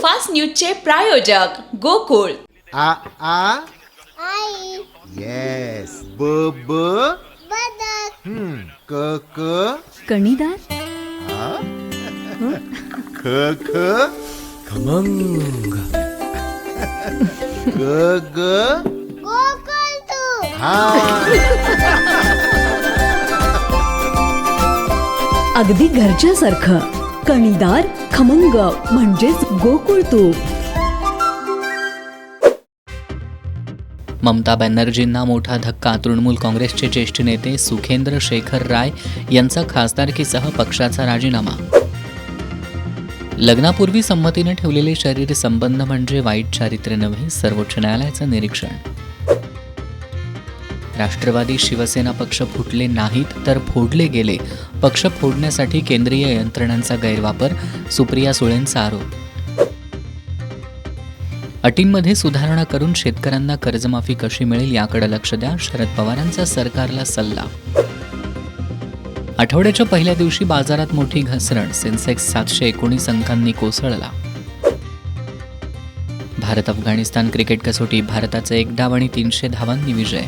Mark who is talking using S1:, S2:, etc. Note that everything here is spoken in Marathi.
S1: फास्ट न्यूजचे प्रायोजक गोकुळ.
S2: आ आ
S3: आई
S2: येस ब ब
S3: बदक
S2: क क
S4: कणीदार,
S2: ख ख
S5: खमंग.
S2: ग ग
S3: गोकुळ तू
S2: हा.
S4: अगदी घरच्यासारखं. कणीदार, खमंग म्हणजेच गोकुळ तूप.
S6: ममता बॅनर्जींना मोठा धक्का. तृणमूल काँग्रेसचे ज्येष्ठ नेते सुखेंद्र शेखर राय यांचा खासदारकीसह पक्षाचा राजीनामा. लग्नापूर्वी संमतीने ठेवलेले शारीरिक संबंध म्हणजे वाईट चारित्र्य नव्हे, सर्वोच्च न्यायालयाचं निरीक्षण. राष्ट्रवादी शिवसेना पक्ष फुटले नाहीत तर फोडले गेले. पक्ष फोडण्यासाठी केंद्रीय यंत्रणांचा गैरवापर, सुप्रिया सुळेंचा आरोप. अटींमध्ये सुधारणा करून शेतकऱ्यांना कर्जमाफी कशी मिळेल याकडे लक्ष द्या, शरद पवारांचा सरकारला सल्ला. आठवड्याच्या पहिल्या दिवशी बाजारात मोठी घसरण. सेन्सेक्स 719 अंकांनी कोसळला. भारत अफगाणिस्तान क्रिकेट कसोटी. भारताचा 1 डाव आणि 300 धावांनी विजय.